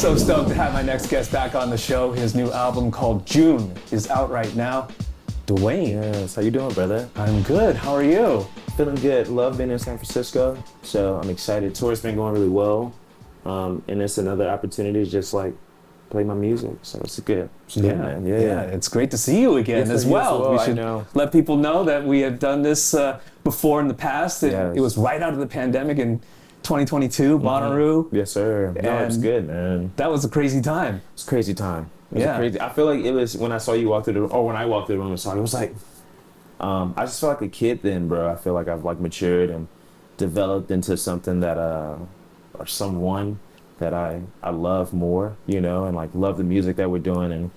So stoked to have my next guest back on the show. His new album called June is out right now. Dwayne. Yes, how you doing, brother? I'm good. How are you? Feeling good. Love being in San Francisco, so I'm excited. Tour's been going really well, and it's another opportunity to just like play my music. So it's good. Man. Yeah. It's great to see you again Yes, as you well. We I should know. let people know that we have done this before in the past. Yes. It was right out of the pandemic in 2022, Bonnaroo. Yes, sir. No, it's And- good, man. That was a crazy time. It's a crazy time. It was Yeah. crazy. I feel like it was when I saw you walk through the room, or when I walked through the room and saw you, it was like, I just felt like a kid then, bro. I feel like I've like matured and developed into something that, or someone that I love more, you know, and like love the music that we're doing. And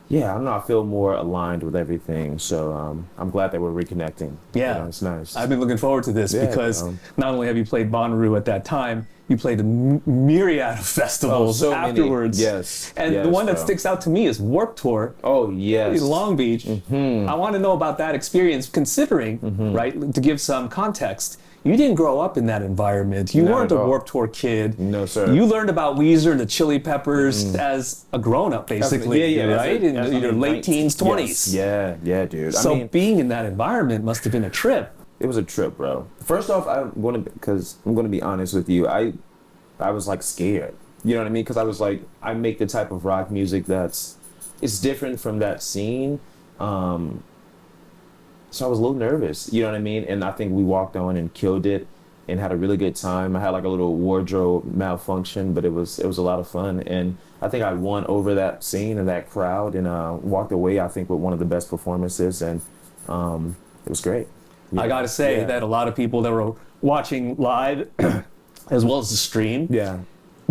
yeah, I don't know, I feel more aligned with everything. So I'm glad that we're reconnecting. Yeah. You know, it's nice. I've been looking forward to this Yeah, because not only have you played Bonnaroo at that time, you played a myriad of festivals so many. afterwards. Yes. And Yes, the one that bro. sticks out to me is Warped Tour Oh, yes. in Long Beach. I want to know about that experience, considering, right, to give some context. You didn't grow up in that environment. You Not weren't at a all. Warped Tour kid. No, sir. You learned about Weezer and the Chili Peppers as a grown-up, basically. Yeah, right? In your late teens, 20s. Yes. Yeah, dude. So I mean, being in that environment must have been a trip. it was a trip, bro. First off, because I'm gonna be honest with you, I was like scared. You know what I mean? Because I was like, I make the type of rock music it's different from that scene. So I was a little nervous. You know what I mean? And I think we walked on and killed it and had a really good time. I had like a little wardrobe malfunction, but it was a lot of fun. And I think I won over that scene and that crowd and walked away, I think, with one of the best performances. And it was great. I got to say Yeah. that a lot of people that were watching live, as well as the stream, Yeah.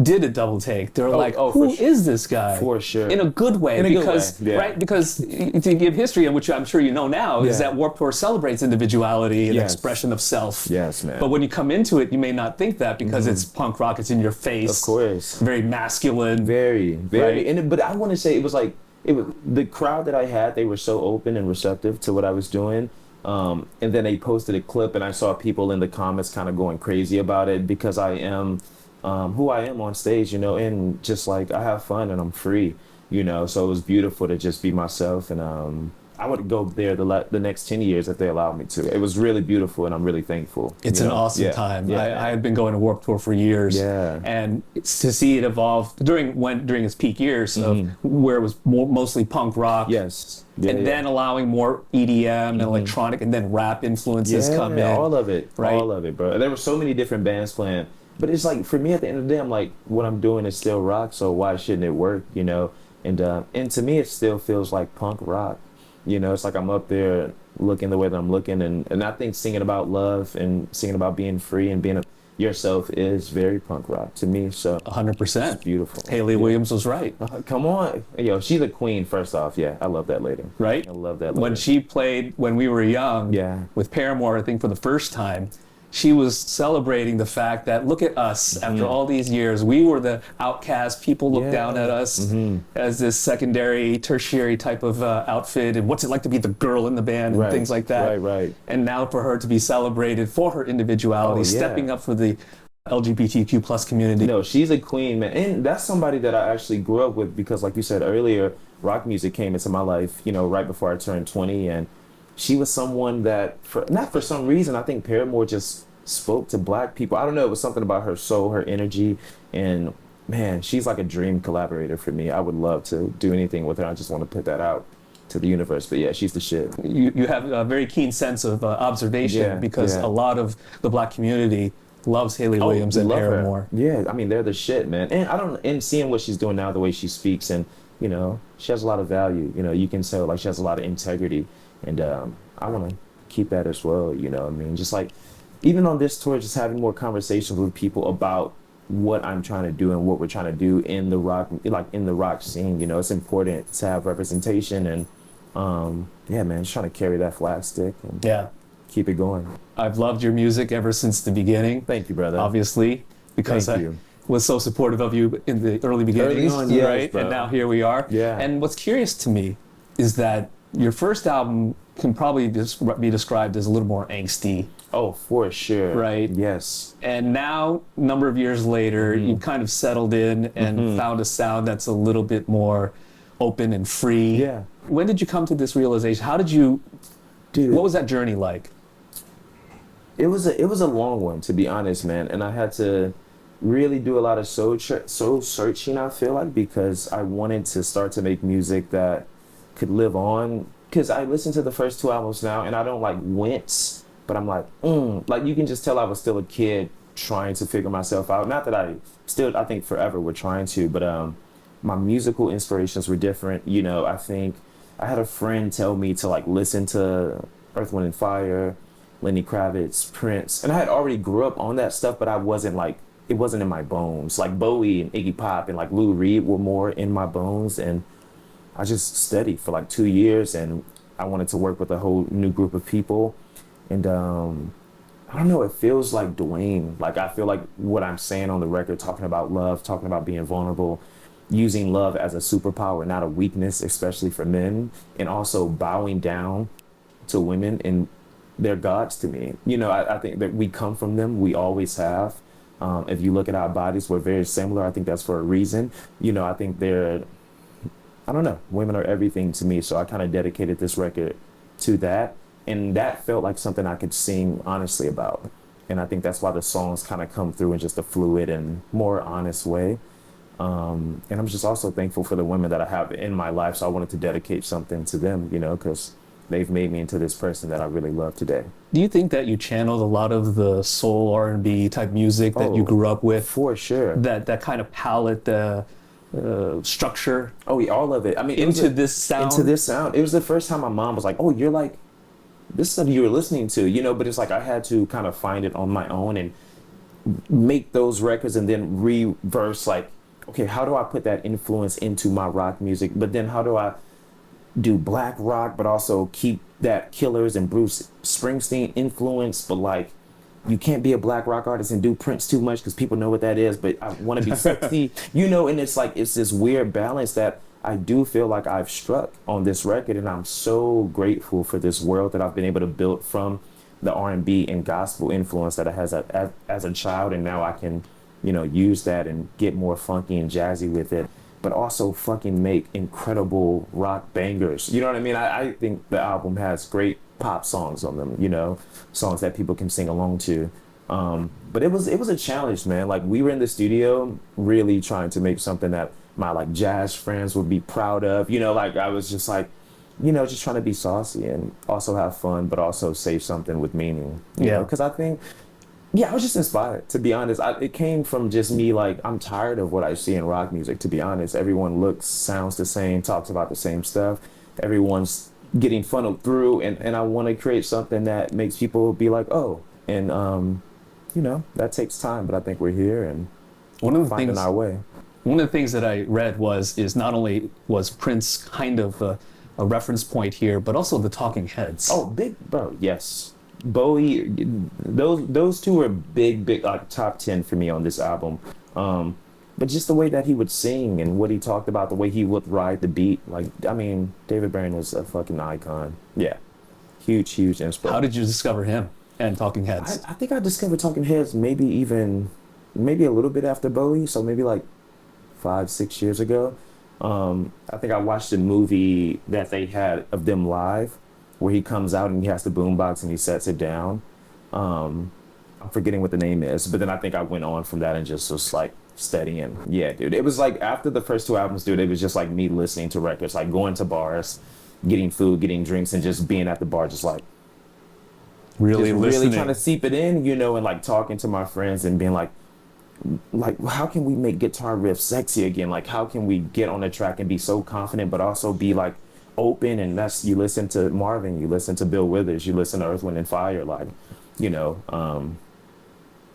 did a double take. They were like, for "Who sure. is this guy?" For sure. In a good way, In a good because way, yeah. right, because to give history, which I'm sure you know now, is Yeah. that Warped Tour celebrates individuality and Yes. expression of self. Yes, man. But when you come into it, you may not think that because it's punk rock, it's in your face. Of course. Very masculine. Very. Right. But I want to say it was the crowd that I had, they were so open and receptive to what I was doing. And then they posted a clip and I saw people in the comments kind of going crazy about it because I am who I am on stage, you know, and just like I have fun and I'm free, you know, so it was beautiful to just be myself. And I would go there the next 10 years if they allowed me to. It was really beautiful and I'm really thankful. It's you an know? awesome Yeah. time. Yeah. I had been going to Warped Tour for years. Yeah. And it's to see it evolve during its peak years of where it was mostly punk rock. Yes. Yeah, And then allowing more EDM and electronic and then rap influences come in. all of it, right? all of it, bro. There were so many different bands playing, but it's like for me at the end of the day, I'm like, what I'm doing is still rock, so why shouldn't it work, you know? And to me, it still feels like punk rock, you know. It's like I'm up there looking the way that I'm looking, and I think singing about love and singing about being free and being yourself is very punk rock to me. So 100%. it's beautiful. Hayley Williams was right. Come on, yo, she's a queen. First off, yeah, I love that lady. Right? I love that lady. When she played when we were young Yeah. with Paramore, I think for the first time, she was celebrating the fact that look at us after all these years. We were the outcast. People looked down at us as this secondary, tertiary type of outfit. And what's it like to be the girl in the band and things like that. Right. And now for her to be celebrated for her individuality, Oh, yeah. stepping up for the LGBTQ plus community. No, she's a queen, man. And that's somebody that I actually grew up with because, like you said earlier, rock music came into my life, you know, right before I turned 20. And she was someone that, not for some reason, I think Paramore just spoke to black people. I don't know, it was something about her soul, her energy. And man, she's like a dream collaborator for me. I would love to do anything with her. I just want to put that out to the universe. But yeah, she's the shit. You have a very keen sense of observation because a lot of the black community loves Hayley Williams and love her. Paramore. Yeah, I mean, they're the shit, man. And seeing what she's doing now, the way she speaks, and you know, she has a lot of value. You know, you can tell like she has a lot of integrity, and I want to keep that as well. You know, I mean, just like even on this tour, just having more conversations with people about what I'm trying to do and what we're trying to do in the rock, like in the rock scene. You know, it's important to have representation, and yeah, man, just trying to carry that flag stick and keep it going. I've loved your music ever since the beginning. Thank you, brother. Obviously, because Thank I you. was so supportive of you in the early beginnings, on, yes, right? bro. And now here we are. Yeah. And what's curious to me is that your first album can probably just be described as a little more angsty, Oh, for sure. Right. Yes. And now, a number of years later, you've kind of settled in and found a sound that's a little bit more open and free. Yeah. When did you come to this realization? How did you, Dude, what was that journey like? it was a long one, to be honest, man. And I had to really do a lot of soul searching, I feel like, because I wanted to start to make music that could live on. Because I listened to the first 2 albums now, and I don't like wince, but I'm like, like you can just tell I was still a kid trying to figure myself out. Not that I think forever we're trying to, but my musical inspirations were different. You know, I think I had a friend tell me to like listen to Earth, Wind and Fire, Lenny Kravitz, Prince, and I had already grew up on that stuff, but I wasn't like, it wasn't in my bones. Like Bowie and Iggy Pop and like Lou Reed were more in my bones, and I just studied for like 2 years, and I wanted to work with a whole new group of people. And I don't know, it feels like Dwayne. Like I feel like what I'm saying on the record, talking about love, talking about being vulnerable, using love as a superpower, not a weakness, especially for men, and also bowing down to women, and they're gods to me. You know, I think that we come from them, we always have. If you look at our bodies, we're very similar. I think that's for a reason. You know, I think I don't know, women are everything to me. So I kind of dedicated this record to that. And that felt like something I could sing honestly about. And I think that's why the songs kind of come through in just a fluid and more honest way. And I'm just also thankful for the women that I have in my life. So I wanted to dedicate something to them, you know, because they've made me into this person that I really love today. Do you think that you channeled a lot of the soul R&B type music that you grew up with? For sure. That kind of palette, structure? Oh, yeah, all of it. I mean, into this sound? Into this sound. It was the first time my mom was like, oh, you're like, this is something you were listening to, you know, but it's like I had to kind of find it on my own and make those records and then reverse like, okay, how do I put that influence into my rock music? But then how do I do black rock, but also keep that Killers and Bruce Springsteen influence, but like you can't be a black rock artist and do Prince too much because people know what that is, but I want to be sexy, you know, and it's like, it's this weird balance that I do feel like I've struck on this record, and I'm so grateful for this world that I've been able to build from the R&B and gospel influence that I has as a child, and now I can, you know, use that and get more funky and jazzy with it, but also fucking make incredible rock bangers. You know what I mean? I think the album has great pop songs on them, you know, songs that people can sing along to. But it was a challenge, man. Like we were in the studio really trying to make something that my like jazz friends would be proud of, you know, like I was just like, you know, just trying to be saucy and also have fun, but also say something with meaning, you know, because I think, yeah, I was just inspired, to be honest. It came from just me, like, I'm tired of what I see in rock music, to be honest. Everyone sounds the same, talks about the same stuff. Everyone's getting funneled through, and I want to create something that makes people be like, oh, and, you know, that takes time, but I think we're here and finding our way. One of the things that I read is not only was Prince kind of a reference point here, but also the Talking Heads. Oh, big, bro, yes. Bowie, those two are big top 10 for me on this album. But just the way that he would sing and what he talked about, the way he would ride the beat, like, I mean, David Byrne is a fucking icon. Yeah, huge inspiration. How did you discover him and Talking Heads? I think I discovered Talking Heads maybe a little bit after Bowie, so maybe like 5-6 years ago. I think I watched a movie that they had of them live, where he comes out and he has the boombox and he sets it down. I'm forgetting what the name is, but then I think I went on from that and just was like studying. Yeah, dude, it was like after the first 2 albums, dude, it was just like me listening to records, like going to bars, getting food, getting drinks, and just being at the bar, just like really trying to seep it in, you know, and like talking to my friends and being like, how can we make guitar riffs sexy again? Like, how can we get on the track and be so confident, but also be like open? And that's, you listen to Marvin, you listen to Bill Withers, you listen to Earth, Wind and Fire, like, you know,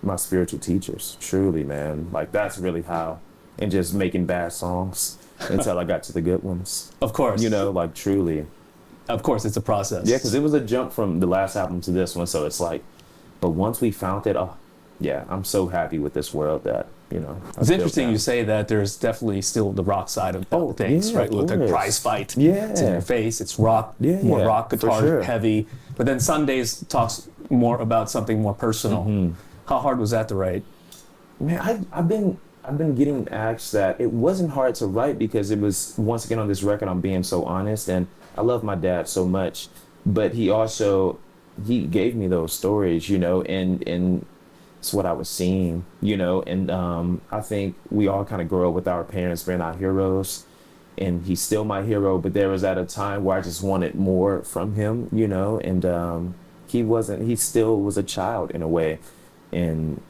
my spiritual teachers, truly, man. Like, that's really how, and just making bad songs until I got to the good ones. Of course. You know, like, truly. Of course, it's a process. Yeah, because it was a jump from the last album to this one, so it's like, but once we found it, oh, yeah, I'm so happy with this world that, you know. It's interesting you say that. There's definitely still the rock side of things, right? With the prize fight. Yeah. It's in your face. It's rock, more rock guitar heavy. But then Sundays talks more about something more personal. How hard was that to write? Man, I've been getting asked that. It wasn't hard to write because it was, once again, on this record, I'm being so honest, and I love my dad so much, but he gave me those stories, you know, and it's what I was seeing, you know, and I think we all kind of grow up with our parents being our heroes, and he's still my hero, but there was at a time where I just wanted more from him, you know, and he still was a child in a way, and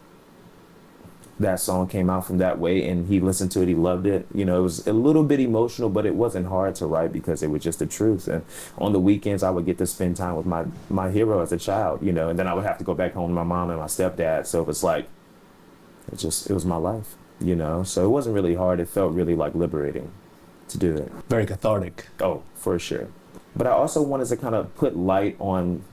that song came out from that way, and he listened to it, he loved it. You know, it was a little bit emotional, but it wasn't hard to write because it was just the truth. And on the weekends, I would get to spend time with my hero as a child, you know, and then I would have to go back home to my mom and my stepdad. So it was like, it was my life, you know. So it wasn't really hard. It felt really like liberating to do it. Very cathartic. Oh, for sure. But I also wanted to kind of put light on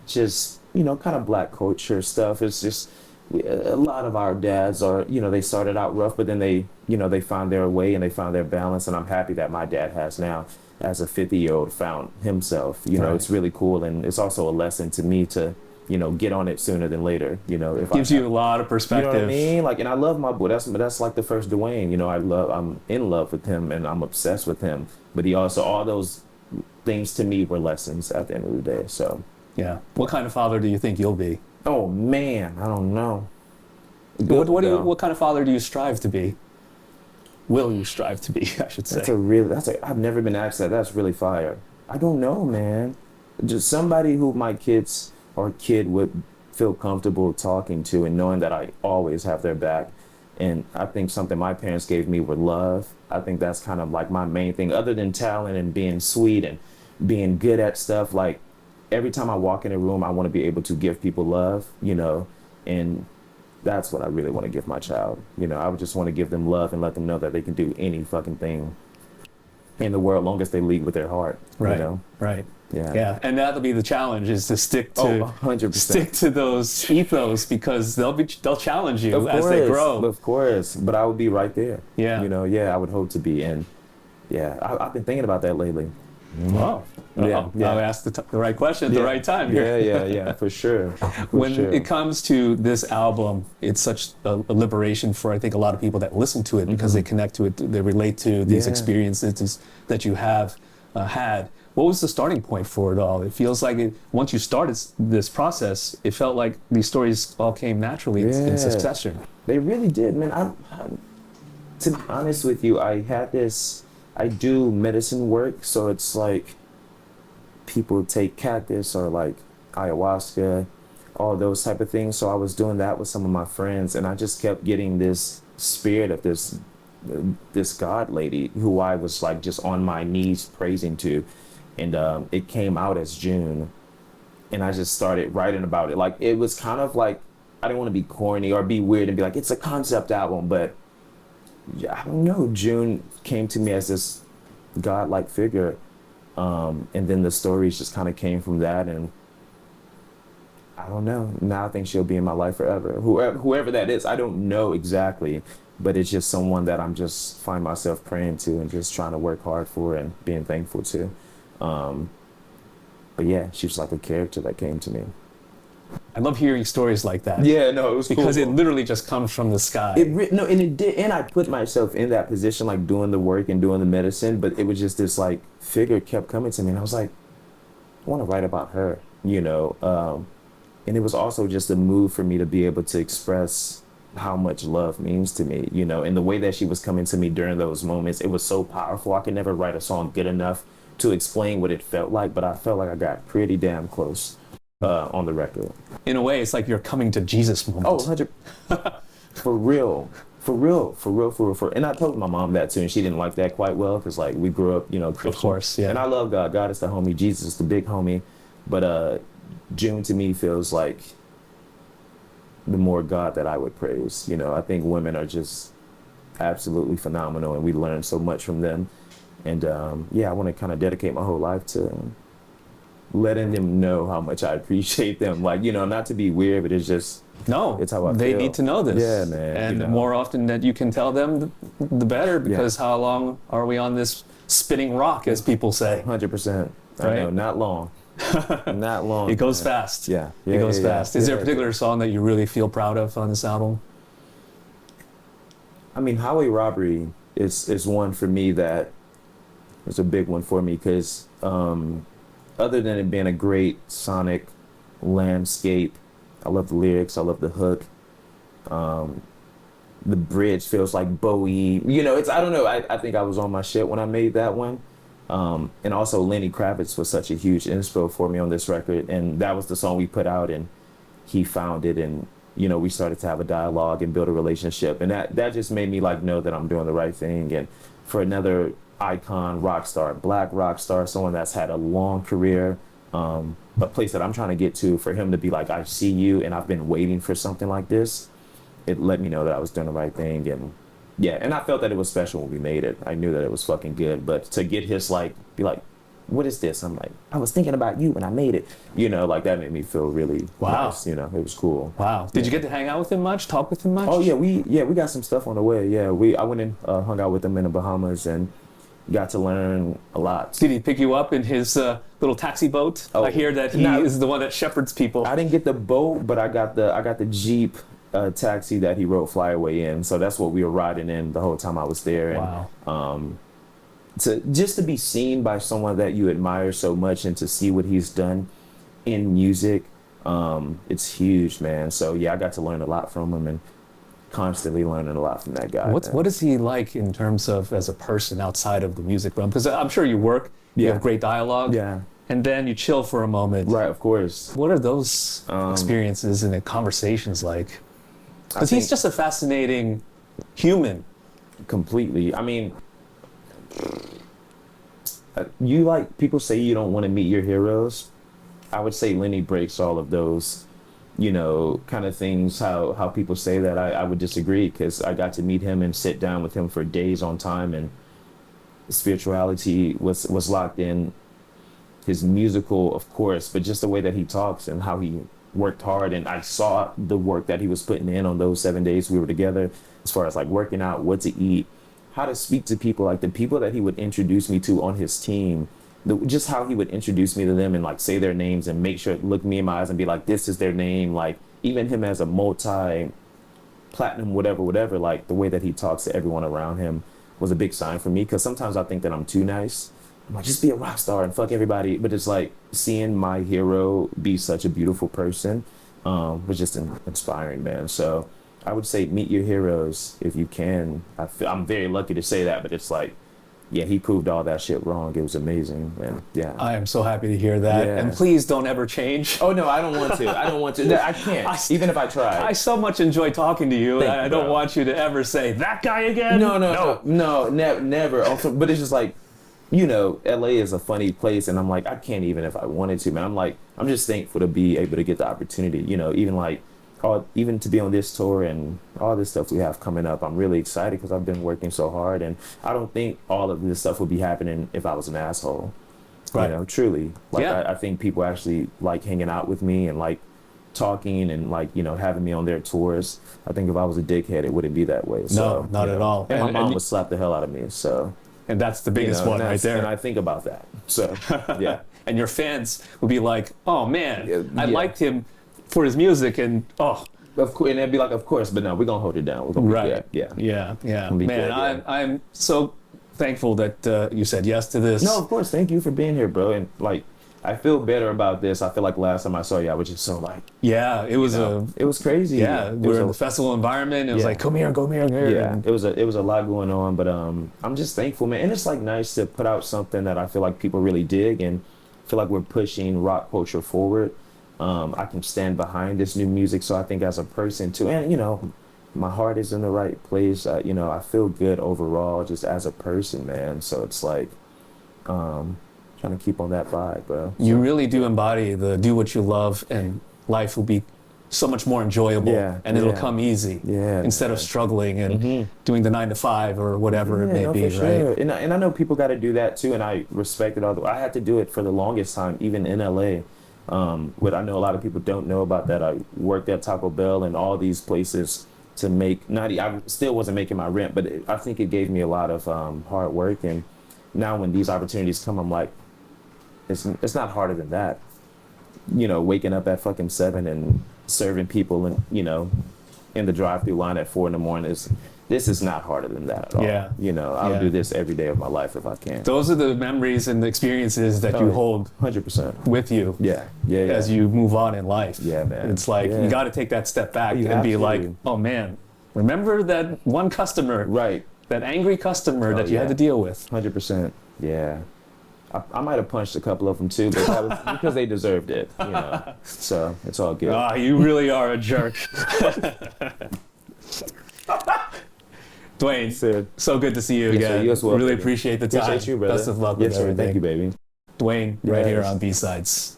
just, you know, kind of Black culture stuff. It's just, a lot of our dads are, you know, they started out rough, but then they, you know, they found their way and they found their balance. And I'm happy that my dad has now, as a 50-year-old, found himself. You know, it's really cool. And it's also a lesson to me to, you know, get on it sooner than later. You know, if gives you a lot of perspective. You know what I mean? Like, and I love my boy. That's like the first Dwayne. You know, I'm in love with him and I'm obsessed with him. But he also, all those things to me were lessons at the end of the day. So yeah. What kind of father do you think you'll be? Oh man, I don't know. What kind of father do you strive to be? Will you strive to be, I should say. I've never been asked that. That's really fire. I don't know, man. Just somebody who my kids or kid would feel comfortable talking to and knowing that I always have their back. And I think something my parents gave me were love. I think that's kind of like my main thing, other than talent and being sweet and being good at stuff. Like, every time I walk in a room, I want to be able to give people love, you know, and that's what I really want to give my child. You know, I would just want to give them love and let them know that they can do any fucking thing in the world, long as they lead with their heart. Right. You know? Right. Yeah. Yeah. And that'll be the challenge, is to stick to 100%. Those ethos, because they'll challenge you as they grow. Of course. But I would be right there. Yeah. You know, yeah, I would hope to be. And yeah, I've been thinking about that lately. Wow. Yeah. I asked the right question at the right time here. Yeah, for sure. When it comes to this album, it's such a liberation for, I think, a lot of people that listen to it, because they connect to it, they relate to these experiences that you have had. What was the starting point for it all? It feels like once you started this process, it felt like these stories all came naturally in succession. They really did, man. To be honest with you, I do medicine work, so it's like people take cactus or like ayahuasca, all those type of things. So I was doing that with some of my friends, and I just kept getting this spirit of this God lady who I was like just on my knees praising to. And it came out as June, and I just started writing about it. Like, it was kind of like, I didn't want to be corny or be weird and be like, it's a concept album, but I don't know, June came to me as this godlike figure, and then the stories just kind of came from that, and I don't know, now I think she'll be in my life forever. Whoever that is, I don't know exactly, but it's just someone that I'm just find myself praying to and just trying to work hard for and being thankful to. But yeah, she was like a character that came to me. I love hearing stories like that. Yeah, no, it was because cool. It literally just comes from the sky. And it did, and I put myself in that position, like doing the work and doing the medicine. But it was just this like figure kept coming to me, and I was like, I want to write about her, you know. And it was also just a move for me to be able to express how much love means to me, you know. And the way that she was coming to me during those moments, it was so powerful. I could never write a song good enough to explain what it felt like, but I felt like I got pretty damn close on the record. In a way, it's like you're coming to Jesus moment. Oh, 100. For real. And I told my mom that too, and she didn't like that quite well, because like we grew up, you know, Christian. Of course, yeah. And I love God. God is the homie. Jesus is the big homie. But June to me feels like the more God that I would praise. You know, I think women are just absolutely phenomenal, and we learn so much from them. And yeah, I want to kind of dedicate my whole life to letting them know how much I appreciate them. Like, you know, not to be weird, but it's just, it's how I they feel. need to know this. Yeah, man. And you know. more often that you can tell them, the better, because how long are we on this spinning rock, as people say? 100%. Right? I know, not long. Not long. It goes fast. Yeah. It goes fast. Is there a Yeah. particular song that you really feel proud of on this album? I mean, Highway Robbery is one for me that is a big one for me because other than it being a great sonic landscape, I love the lyrics, I love the hook. The bridge feels like Bowie. You know, I don't know. I think I was on my shit when I made that one. And also Lenny Kravitz was such a huge inspo for me on this record. And that was the song we put out and he found it and, you know, we started to have a dialogue and build a relationship. And that just made me like know that I'm doing the right thing. And for another icon, rock star, black rock star, someone that's had a long career, a place that I'm trying to get to, for him to be like, I see you and I've been waiting for something like this. It let me know that I was doing the right thing. And yeah, and I felt that it was special when we made it. I knew that it was fucking good. But to get his like, be like, what is this? I'm like, I was thinking about you when I made it. You know, like that made me feel really nice. You know, it was cool. Wow. Did you get to hang out with him much? Talk with him much? Oh yeah, we got some stuff on the way. Yeah, I went and hung out with him in the Bahamas and got to learn a lot. Did he pick you up in his little taxi boat? Oh, I hear that he is the one that shepherds people. I didn't get the boat, but I got the Jeep taxi that he rode Flyaway in. So that's what we were riding in the whole time I was there. And, wow. To be seen by someone that you admire so much and to see what he's done in music, it's huge, man. So yeah, I got to learn a lot from him and constantly learning a lot from that guy. What is he like in terms of as a person outside of the music realm? Because I'm sure you work, you have great dialogue. Yeah. And then you chill for a moment. Right, of course. What are those experiences and conversations like? Because he's just a fascinating human. Completely. I mean, you like, people say you don't want to meet your heroes. I would say Lenny breaks all of those, you know, kind of things, how people say that. I would disagree because I got to meet him and sit down with him for days on time, and spirituality was locked in. His musical, of course, but just the way that he talks and how he worked hard. And I saw the work that he was putting in on those 7 days we were together, as far as like working out, what to eat, how to speak to people, like the people that he would introduce me to on his team, just how he would introduce me to them and like say their names and make sure, look me in my eyes and be like, this is their name. Like even him as a multi-platinum, whatever, like the way that he talks to everyone around him was a big sign for me. Cause sometimes I think that I'm too nice. I'm like, just be a rock star and fuck everybody. But it's like seeing my hero be such a beautiful person was just inspiring, man. So I would say meet your heroes if you can. I'm very lucky to say that, but it's like, yeah, he proved all that shit wrong. It was amazing, and yeah. I am so happy to hear that. Yeah. And please don't ever change. Oh no, I don't want to. I don't want to. No, I can't. Even if I try. I so much enjoy talking to you, and I don't want you to ever say that guy again. No, never. Also, but it's just like, you know, LA is a funny place, and I'm like, I can't even if I wanted to, man. I'm just thankful to be able to get the opportunity, you know, even to be on this tour and all this stuff we have coming up. I'm really excited because I've been working so hard, and I don't think all of this stuff would be happening if I was an asshole. Right. You know, truly. Like, yeah. I think people actually like hanging out with me and like talking and like, you know, having me on their tours. I think if I was a dickhead, it wouldn't be that way. No, not at all. And my mom would slap the hell out of me, so. And that's the biggest one right there. And I think about that. So, yeah. And your fans would be like, oh man, I liked him for his music, and of course, and they'd be like, of course, but no, we're gonna hold it down. We're gonna be good. Yeah. Man, I'm so thankful that you said yes to this. No, of course, thank you for being here, bro. And like, I feel better about this. I feel like last time I saw you, I was just so like, it was it was crazy. Yeah, we were in the festival environment. It was like, come here. Yeah, it was a lot going on, but I'm just thankful, man. And it's like nice to put out something that I feel like people really dig and feel like we're pushing rock culture forward. I can stand behind this new music. So I think as a person too, and you know, my heart is in the right place. You know, I feel good overall just as a person, man. So it's like, trying to keep on that vibe, bro. You really do embody the do what you love, and life will be so much more enjoyable, and it'll come easy instead of struggling and doing the 9 to 5 or whatever it may be, for right? Sure. And I know people got to do that too, and I respect it all the way. I had to do it for the longest time, even in LA. What I know a lot of people don't know about that. I worked at Taco Bell and all these places to make I still wasn't making my rent, but I think it gave me a lot of hard work. And now when these opportunities come, I'm like, it's not harder than that. You know, waking up at fucking 7 and serving people and, you know, in the drive-through line at 4 a.m. This is not harder than that at all. Yeah. You know, I'll do this every day of my life if I can. Those are the memories and the experiences that you hold 100% with you. Yeah. As you move on in life. Yeah, man. It's like you got to take that step back and be like, oh man, remember that one customer, right? That angry customer that you had to deal with. 100%. Yeah. I might have punched a couple of them too, but that was because they deserved it, you know. So it's all good. Ah, you really are a jerk. Dwayne, so good to see you again. Sir, you as well, really baby. appreciate the time. Appreciate you, brother. Best of luck yes, with sir. everything. Thank you, baby. Dwayne, right here on B-Sides.